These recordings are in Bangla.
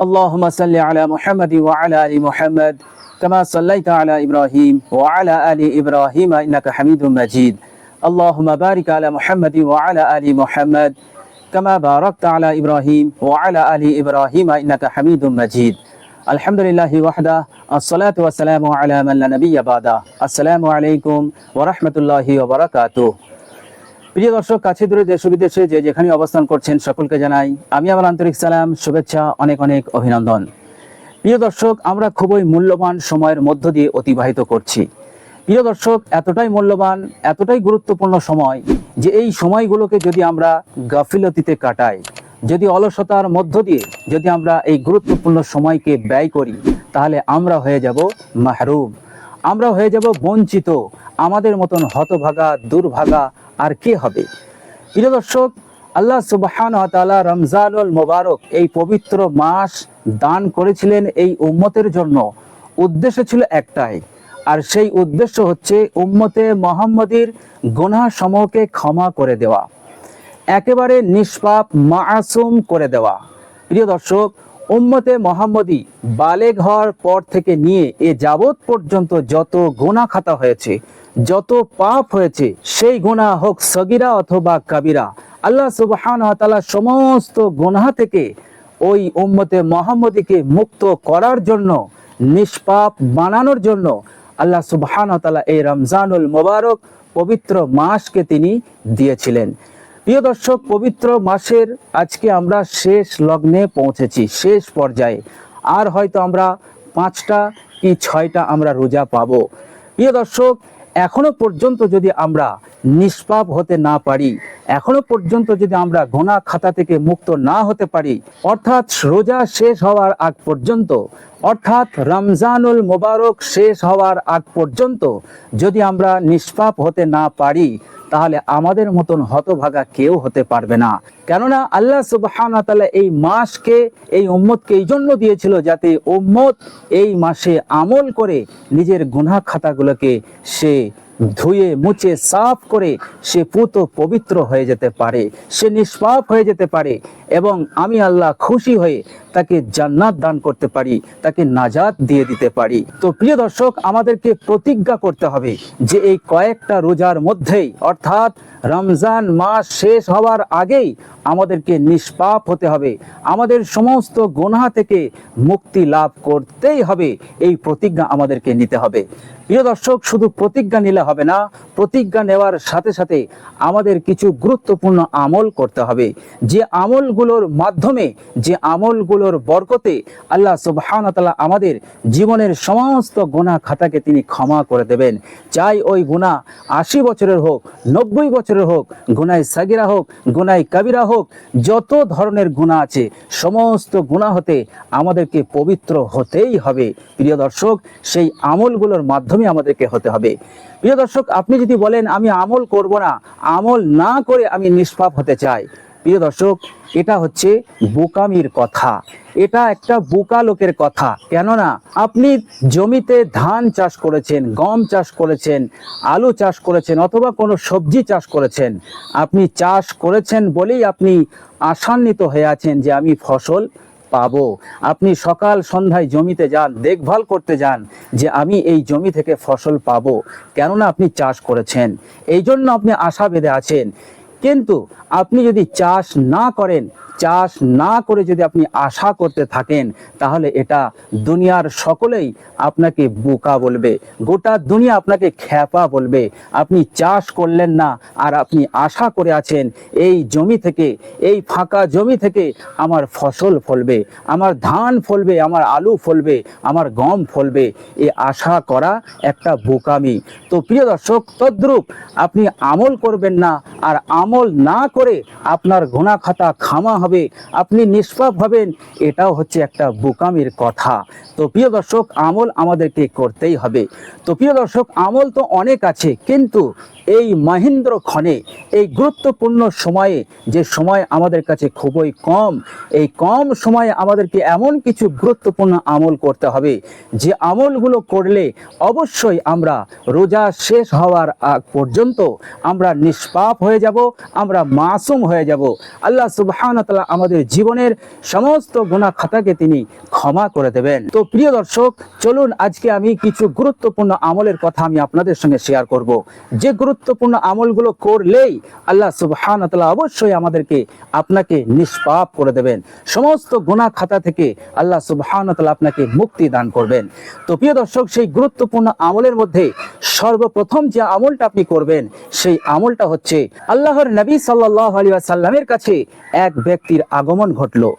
اللهم صل على محمد وعلى آل محمد كما صليت على إبراهيم وعلى آل إبراهيم إنك حميد مجيد اللهم بارك على محمد وعلى آل محمد كما باركت على إبراهيم وعلى آل إبراهيم إنك حميد مجيد الحمد لله وحده الصلاة والسلام على من لا نبي بعده السلام عليكم ورحمة الله وبركاته। প্রিয় দর্শক, কাছে দূরে দেশ ও বিদেশে যে যেখানে অবস্থান করছেন সকলকে জানাই আমি আমার আন্তরিক সালাম, শুভেচ্ছা, অনেক অনেক অভিনন্দন। প্রিয় দর্শক, আমরা খুবই মূল্যবান সময়ের মধ্য দিয়ে অতিবাহিত করছি। প্রিয় দর্শক, এতটাই মূল্যবান, এতটাই গুরুত্বপূর্ণ সময় যে এই সময়গুলোকে যদি আমরা গাফিলতিতে কাটাই, যদি অলসতার মধ্য দিয়ে যদি আমরা এই গুরুত্বপূর্ণ সময়কে ব্যয় করি, তাহলে আমরা হয়ে যাব মাহরুম, আমরা হয়ে যাব বঞ্চিত। আমাদের মতন হতভাগা, দুর্ভাগা আর কে হবে? প্রিয় দর্শক, আল্লাহ সুবহানাহু ওয়া তাআলা রমজানুল মুবারক এই পবিত্র মাস দান করেছিলেন এই উম্মতের জন্য। উদ্দেশ্য ছিল একটাই, আর সেই উদ্দেশ্য হচ্ছে উম্মতে মুহাম্মদীর গুনাহ সমূহকে ক্ষমা করে দেওয়া, একেবারে নিষ্পাপ মাসুম করে দেওয়া। প্রিয় দর্শক, উম্মতে মুহাম্মদী বালেগ হওয়ার পর থেকে নিয়ে এ যাবৎ পর্যন্ত যত গুনাহ খাতা হয়েছে, যত পাপ হয়েছে, সেই গুনাহ হোক সগীরা অথবা কাবিরা, আল্লাহ সুবহানাহু ওয়া তাআলা সমস্ত গুনাহ থেকে ওই উম্মতে মুহাম্মদীকে মুক্ত করার জন্য, নিষ্পাপ বানানোর জন্য আল্লাহ সুবহানাহু ওয়া তাআলা এই রমজানুল মুবারক পবিত্র মাসকে তিনি দিয়েছিলেন। প্রিয় দর্শক, পবিত্র মাসের আজকে আমরা শেষ লগ্নে পৌঁছেছি, শেষ পর্যায়ে। আর হয়তো আমরা 5টা কি 6টা আমরা রোজা পাবো। প্রিয় দর্শক, এখনো পর্যন্ত যদি আমরা নিষ্পাপ হতে না পারি, এখনো পর্যন্ত যদি আমরা গুনাহ খাতা থেকে মুক্ত না হতে পারি, অর্থাৎ রোজা শেষ হওয়ার আগ পর্যন্ত, অর্থাৎ রমজানুল মুবারক শেষ হওয়ার আগ পর্যন্ত যদি আমরা নিষ্পাপ হতে না পারি, তাহলে আমাদের মতন হতভাগা কেউ হতে পারবে না। কেননা আল্লাহ সুবহানাহু ওয়া তাআলা এই মাসকে, এই উম্মতকে এই জন্য দিয়েছিল যাতে উম্মত এই মাসে আমল করে নিজের গুনাহ খাতাগুলোকে সে ধুয়ে মুছে সাফ করে সে পুত পবিত্র হয়ে যেতে পারে, সে নিষ্পাপ হয়ে যেতে পারে, এবং আমি আল্লাহ খুশি হয়ে তাকে জান্নাত দান করতে পারি, তাকে নাজাত দিয়ে দিতে পারি। তো প্রিয় দর্শক, আমাদেরকে প্রতিজ্ঞা করতে হবে যে এই কয়েকটা রোজার মধ্যেই, অর্থাৎ রমজান মাস শেষ হওয়ার আগেই আমাদেরকে নিষ্পাপ হতে হবে, আমাদের সমস্ত গুনাহ থেকে মুক্তি লাভ করতেই হবে। এই প্রতিজ্ঞা আমাদেরকে নিতে হবে। প্রিয় দর্শক, শুধু প্রতিজ্ঞা নিলে হবে না, প্রতিজ্ঞা নেওয়ার সাথে সাথে আমাদের কিছু গুরুত্বপূর্ণ আমল করতে হবে, যে আমলগুলোর মাধ্যমে, যে আমলগুলোর বরকতে আল্লাহ সুবহানাহু ওয়া তাআলা আমাদের জীবনের সমস্ত গুনাহ খাতাকে তিনি ক্ষমা করে দেবেন। চাই ওই গুনাহ 80 বছরের হোক, 90 বছরের হোক, গুনাহ সাগীরা হোক, গুনাহ কাবিরা হোক, যত ধরনের গুনাহ আছে সমস্ত গুনাহ হতে আমাদেরকে পবিত্র হতেই হবে। প্রিয় দর্শক, সেই আমলগুলোর মাধ্যমে আমাদেরকে হতে হবে। প্রিয় দর্শক, আপনি যদি বলেন আমি আমল করব না, আমল না করে আমি নিষ্পাপ হতে চাই, প্রিয় দর্শক, এটা হচ্ছে বোকামির কথা, এটা একটা বোকা লোকের কথা। কেননা আপনি জমিতে ধান চাষ করেছেন, গম চাষ করেছেন, আলু চাষ করেছেন, অথবা কোনো সবজি চাষ করেছেন। আপনি চাষ করেছেন বলেই আপনি আশান্বিত হয়ে আছেন যে আমি ফসল পাবো। আপনি সকাল সন্ধ্যায় জমিতে যান, দেখভাল করতে যান যে আমি এই জমি থেকে ফসল পাবো, কেননা আপনি চাষ করেছেন, এই জন্য আপনি আশা বেঁধে আছেন। কিন্তু আপনি যদি চাষ না করেন, চাষ না করে যদি আপনি আশা করতে থাকেন, তাহলে এটা দুনিয়ার সকলেই আপনাকে বোকা বলবে, গোটা দুনিয়া আপনাকে খ্যাপা বলবে। আপনি চাষ করলেন না আর আপনি আশা করে আছেন এই জমি থেকে, এই ফাঁকা জমি থেকে আমার ফসল ফলবে, আমার ধান ফলবে, আমার আলু ফলবে, আমার গম ফলবে। এই আশা করা একটা বোকামি। তো প্রিয় দর্শক, তদ্রূপ আপনি আমল করবেন না, আর আমল না করে আপনার গুনাহ খাতা ক্ষমা হবে, আপনি নিষ্পাপ হবেন, এটাও হচ্ছে একটা বোকামির কথা। তো প্রিয় দর্শক, আমল আমাদেরকে করতেই হবে। তো প্রিয় দর্শক, আমল তো অনেক আছে, কিন্তু এই মহেন্দ্র ক্ষণে, এই গুরুত্বপূর্ণ সময়ে, যে সময় আমাদের কাছে খুবই কম, এই কম সময়ে আমাদেরকে এমন কিছু গুরুত্বপূর্ণ আমল করতে হবে যে আমলগুলো করলে অবশ্যই আমরা রোজা শেষ হওয়ার আগ পর্যন্ত আমরা নিষ্পাপ হয়ে যাব, আমরা মাসুম হয়ে যাব। আল্লাহ সুবহানাহু ওয়া তাআলা তাআলা আমাদের জীবনের সমস্ত গুনাহ খাতাকে তিনি ক্ষমা করে দেবেন। তো প্রিয় দর্শক, চলুন আজকে আমি কিছু গুরুত্বপূর্ণ আমলের কথা আমি আপনাদের সঙ্গে শেয়ার করব, যে গুরুত্বপূর্ণ আমলগুলো করলেই আল্লাহ সুবহানাহু ওয়া তাআলা অবশ্যই আমাদেরকে আপনাকে নিষ্পাপ করে দেবেন, সমস্ত গুনাহ খাতা থেকে আল্লাহ সুবহানাহু ওয়া তাআলা আপনাকে মুক্তি দান করবেন। তো প্রিয় দর্শক, সেই গুরুত্বপূর্ণ আমলের মধ্যে সর্বপ্রথম যে আমলটা আপনি করবেন সেই আমলটা হচ্ছে, আল্লাহর নবী সাল্লাল্লাহু আলাইহি ওয়াসাল্লামের কাছে এক ব্যক্তির আগমন ঘটলো।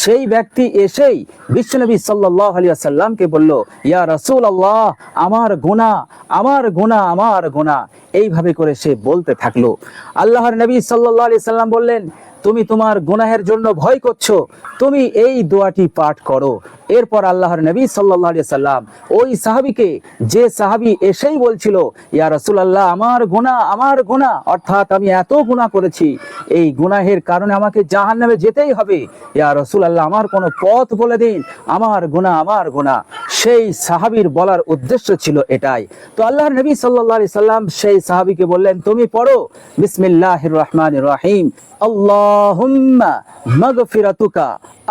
সেই ব্যক্তি এসেই বিশ্বনবী সাল্লাল্লাহু আলাইহি ওয়াসাল্লামকে বলল, ইয়া রাসূলুল্লাহ, আমার গুনাহ, আমার গুনাহ, আমার গুনাহ, এইভাবে করে সে বলতে থাকলো। আল্লাহর নবী সাল্লাল্লাহু আলাইহি সাল্লাম বললেন, তুমি তোমার গুনাহের জন্য ভয় করছো, তুমি এই দোয়াটি পাঠ করো। এরপর আল্লাহর নবী সাল্লাল্লাহু আলাইহি সাল্লাম ওই সাহাবীকে, যে সাহাবী এসেই বলছিল, ইয়া রাসূলুল্লাহ, আমার গুনাহ, আমার গুনাহ, অর্থাৎ আমি এত গুনাহ করেছি, এই গুনাহের কারণে আমাকে জাহান্নামে যেতেই হবে, ইয়া রাসূলুল্লাহ, আমার কোনো পথ বলে দিন, আমার গুনাহ, আমার গুনাহ। সেই সাহাবীর বলার উদ্দেশ্য ছিল এটাই। তো আল্লাহর নবী সাল্লাল্লাহু আলাইহি সাল্লাম সেই সাহাবীকে বললেন, তুমি পড়ো বিসমিল্লাহির রহমানির রহিম, আল্লাহুম্মা মাগফিরাতুকা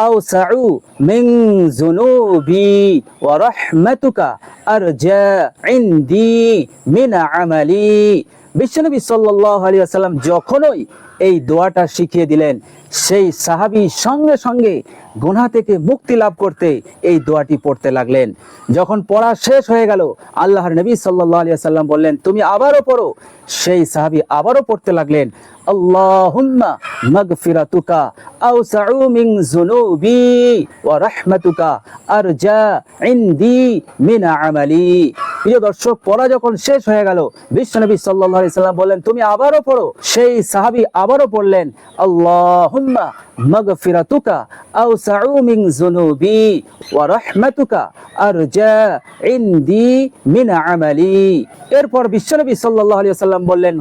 আওসাউ মিন যুনুবি ওয়া রাহমাতুকা আরজা ইনদি মিন আমালি। বিশ্বনবী সাল্লাল্লাহু আলাইহি ওয়াসাল্লাম যখনই এই দোয়াটা শিখিয়ে দিলেন, সেই সাহাবী সঙ্গে সঙ্গে গুনাহ থেকে মুক্তি লাভ করতে এই দোয়াটি পড়তে লাগলেন। যখন পড়া শেষ হয়ে গেল, আল্লাহর নবী সাল্লাল্লাহু আলাইহি ওয়াসাল্লাম বললেন, তুমি আবারও পড়ো। সেই সাহাবী আবারও পড়তে লাগলেন, আল্লাহুম্মা মাগফিরাতুকা আওসাউ মিন যুনুবি ওয়া রাহমাতুকা আরজা ইনদি মিন আমালি। প্রিয় দর্শক, পড়া যখন শেষ হয়ে গেল, বিশ্বনবী সাল্লাল্লাহু আলাইহি সাল্লাম বললেন, তুমি আবারও পড়ো। সেই সাহাবী আবারও পড়লেন, আল্লাহুম্মা মাগফিরাতুকা আওসাউ মিন যুনুবি ওয়া রাহমাতুকা আরজা ইনদি মিন আমালি। এরপর বিশ্বনবী সাল্লাল্লাহু আলাইহি সাল্লাম বললেন,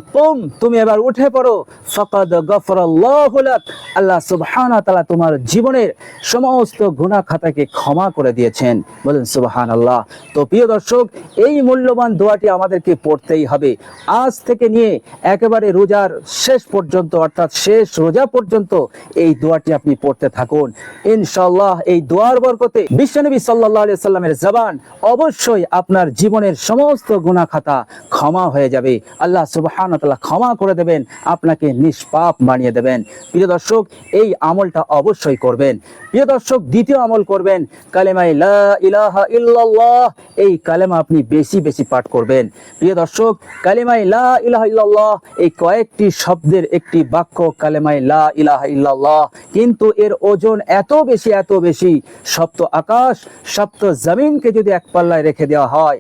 তুমি এবার উঠে পড়ো, ফাকাদ গফরাল্লাহু লাক, আল্লাহ সুবহানাহু ওয়া তাআলা তোমার জীবনের সমস্ত গুনাহ খাতাকে ক্ষমা করে দিয়েছেন। বলেন সুবহানাল্লাহ। তো প্রিয় দর্শক, এই মূল্যবান দোয়াটি আমাদেরকে পড়তেই হবে। আজ থেকে নিয়ে একেবারে রোজার শেষ পর্যন্ত, অর্থাৎ শেষ রোজা পর্যন্ত এই দোয়াটি আপনি পড়তে থাকুন। ইনশাআল্লাহ এই দোয়ার বরকতে বিশ্বনবী সাল্লাল্লাহু আলাইহি সাল্লামের জবান অবশ্যই আপনার জীবনের সমস্ত গুনাহ খাতা ক্ষমা হয়ে যাবে। আল্লাহ সুবহানাহু ওয়া তাআলা ক্ষমা করে দেবেন, আপনাকে নিষ্পাপ বানিয়ে দেবেন। প্রিয় দর্শক, এই আমলটা অবশ্যই করবেন। প্রিয় দর্শক, দ্বিতীয় আমল করবেন কালেমা লা ইলাহা ইল্লাল্লাহ। এই কালেমা আপনি বেশি বেশি পাঠ করবেন। প্রিয় দর্শক, কালেমা লা ইলাহা ইল্লাল্লাহ এই কয়েকটি শব্দের একটি বাক্য কালেমা লা ইলাহা ইল্লাল্লাহ, কিন্তু এর ওজন এত বেশি, এত বেশি, সপ্ত আকাশ সপ্ত জমিনকে যদি এক পাল্লায় রেখে দেওয়া হয়,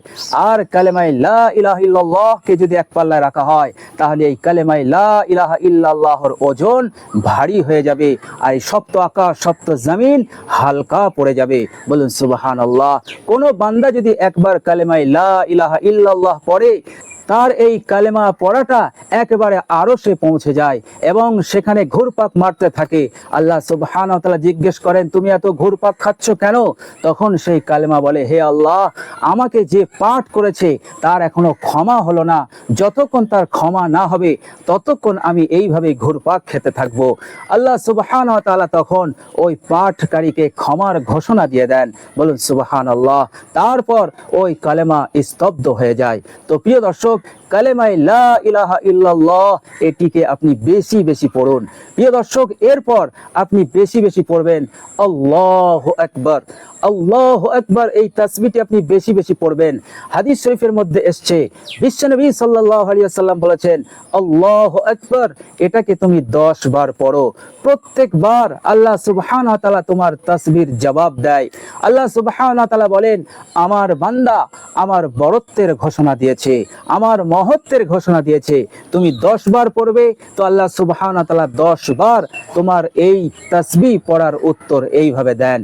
আর কালেমা লা ইলাহা ইল্লাল্লাহ কে যদি এক পাল্লায় রাখা হয়, তাহলে এই কালেমা লা ইলাহা ইল্লাল্লাহর ওজন ভারী হয়ে যাবে, আর এই সপ্ত আকাশ সপ্ত জমিন হালকা পড়ে যাবে। বলুন সুবহানাল্লাহ। কোন বান্দা যদি একবার কালেমা লা ইলাহা ইল্লাল্লাহ পড়ে, তার এই কালেমা পড়াটা একেবারে আরশে পৌঁছে যায় এবং সেখানে ঘুরপাক মারতে থাকে। আল্লাহ সুবহানাহু ওয়া তাআলা জিজ্ঞেস করেন, তুমি এত ঘুরপাক খাচ্ছ কেন? তখন সেই কালেমা বলে, হে আল্লাহ, আমাকে যে পাঠ করেছে তার এখনো ক্ষমা হলো না, যতক্ষণ তার ক্ষমা না হবে ততক্ষণ আমি এইভাবে ঘুরপাক খেতে থাকবো। আল্লাহ সুবহানাহু ওয়া তাআলা তখন ওই পাঠকারীকে ক্ষমার ঘোষণা দিয়ে দেন। বলুন সুবহানাল্লাহ। তারপর ওই কালেমা স্তব্ধ হয়ে যায়। তো প্রিয় দর্শক, কালেমা লা ইলাহা ইল্লাল্লাহ এটিকে আপনি বেশি বেশি পড়ুন। প্রিয় দর্শক, এরপর আপনি বেশি বেশি পড়বেন আল্লাহু আকবার। আল্লাহু আকবার এই তাসবিহটি আপনি বেশি বেশি পড়বেন। হাদিস শরীফের মধ্যে এসেছে, বিশ্বনবী সাল্লাল্লাহু আলাইহি ওয়াসাল্লাম বলেছেন, আল্লাহু আকবার এটাকে তুমি 10 বার পড়ো। প্রত্যেকবার আল্লাহ সুবহানাহু ওয়া তাআলা তোমার তাসবিহর জবাব দেয়। আল্লাহ সুবহানাহু ওয়া তাআলা বলেন, আমার বান্দা আমার বরত্বের ঘোষণা দিয়েছে, আমার মহত্বের ঘোষণা দিয়েছে, তুমি 10 বার পড়বে, তো আল্লাহ সুবহানাহু ওয়া তাআলা 10 বার তোমার এই তাসবিহ পড়ার উত্তর এইভাবে দেন।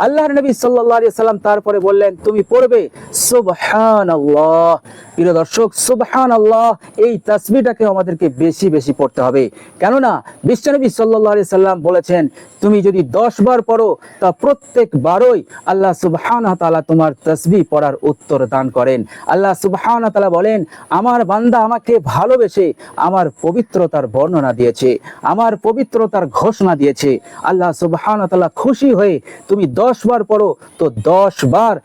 আল্লাহর নবী সাল্লাল্লাহু আলাইহি ওয়াসাল্লাম তারপরে বললেন, তুমি পড়বে সুবহানাল্লাহ। প্রিয় দর্শক, সুবহানাল্লাহ এই তাসবিহটাকে আমাদেরকে বেশি বেশি পড়তে হবে, কেননা বিশ্বনবী সাল্লাল্লাহু আলাইহি সাল্লাম বলেছেন, তুমি যদি 10 বার পড়ো তা প্রত্যেকবারই আল্লাহ সুবহানাহু ওয়া তাআলা তোমার তাসবিহ পড়ার উত্তর দান করেন। আল্লাহ সুবহানাহু ওয়া তাআলা বলেন, আমার আমার বান্দা আমাকে ভালোবেসে আমার পবিত্রতার বর্ণনা দিয়েছে, আমার পবিত্রতার ঘোষণা দিয়েছে। আল্লাহ সুবহানাহু ওয়া তাআলা খুশি হয়ে তুমি 10 বার পড়ো তো 10 বার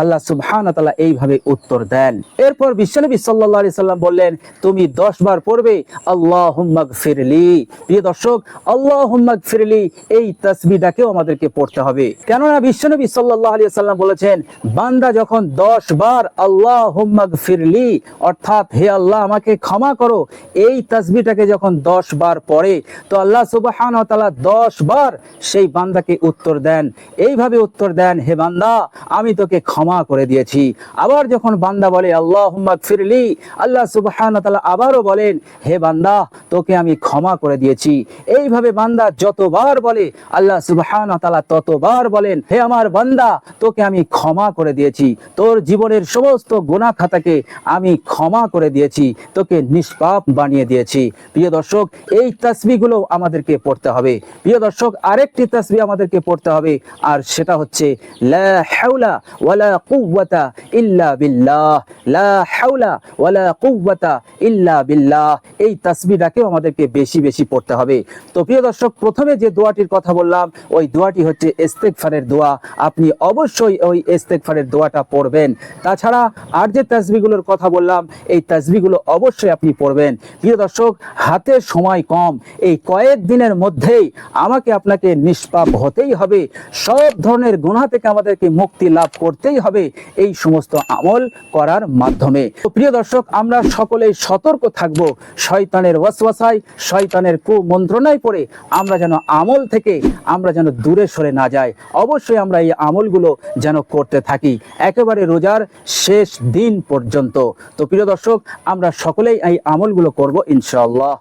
আল্লাহ সুবহানাহু ওয়া তাআলা এইভাবে উত্তর দেন। এরপর বিশ্বনবী সাল্লাল্লাহু আলাইহি সাল্লাম বললেন, তুমি 10 বার পড়বে আল্লাহুম্মা গফিরলি। প্রিয় দর্শক, আল্লাহুম্মা গফিরলি এই তাসবিহটাকেও আমাদেরকে পড়তে হবে, কেননা বিশ্বনবী সাল্লাল্লাহু আলাইহি সাল্লাম বলেছেন, বান্দা যখন 10 বার আল্লাহুম্মা গফিরলি অর্থাৎ হে আল্লাহ আমাকে ক্ষমা করো, এই তাসবিহটাকে যখন 10 বার পড়ে তো আল্লাহ সুবহানাহু ওয়া তাআলা 10 বার সেই বান্দাকে উত্তর দেন। এইভাবে উত্তর দেন, হে বান্দা আমি তোকে ক্ষমা করে দিয়েছি। আবার যখন বান্দা বলে আল্লাহুম্মা গফিরলি, আল্লাহ সুবহানাহু ওয়া তাআলা আবারও বলেন, হে বান্দা তোকে আমি ক্ষমা করে দিয়েছি। এইভাবে বান্দা যতবার বলে আল্লাহ সুবহানাহু ওয়া তাআলা ততবার বলেন, হে আমার বান্দা তোকে আমি ক্ষমা করে দিয়েছি, তোর জীবনের সমস্ত গুনাহ খাতাকে আমি ক্ষমা করে দিয়েছি, তোকে নিষ্পাপ বানিয়ে দিয়েছি। প্রিয় দর্শক, এই তাসবিহগুলো আমাদেরকে পড়তে হবে। প্রিয় দর্শক, আরেকটি তাসবিহ আমাদেরকে পড়তে হবে, আর সেটা হচ্ছে লা হাওলা ওয়ালা কুওয়াতা ইল্লা বিল্লাহ, লা হাওলা ওয়ালা কুওয়াতা ইল্লা বিল্লাহ। এই তাসবিহটাকেও আমাদেরকে বেশি বেশি পড়তে হবে। তো প্রিয় দর্শক, প্রথমে যে দোয়াটির কথা বললাম ওই দোয়াটি হচ্ছে ইস্তেগফারের দোয়া। আপনি অবশ্যই ওই ইস্তেগফারের দোয়াটা পড়বেন। তাছাড়া আর যে তাসবিহগুলোর কথা বললাম এই তাসবিহগুলো অবশ্যই আপনি পড়বেন। প্রিয় দর্শক, হাতে সময় কম, এই কয়েক দিনের মধ্যেই আমাকে আপনাকে নিষ্পাপ হতেই হবে, সব ধরনের গুনাহ থেকে আমাদেরকে মুক্তি লাভ করতেই হবে এই সমস্ত আমল করার মাধ্যমে। তো প্রিয় দর্শক, আমরা সকলেই সতর্ক থাকব শয়তানের ওয়াসওয়াসায়, শয়তানের কুমন্ত্রণায় পড়ে আমরা যেন আমল থেকে আমরা যেন দূরে সরে না যাই। অবশ্যই আমরা এই আমলগুলো যেন করতে থাকি একেবারে রোজার শেষ দিন পর্যন্ত। তো প্রিয় দর্শক, আমরা সকলেই এই আমলগুলো করব ইনশাআল্লাহ।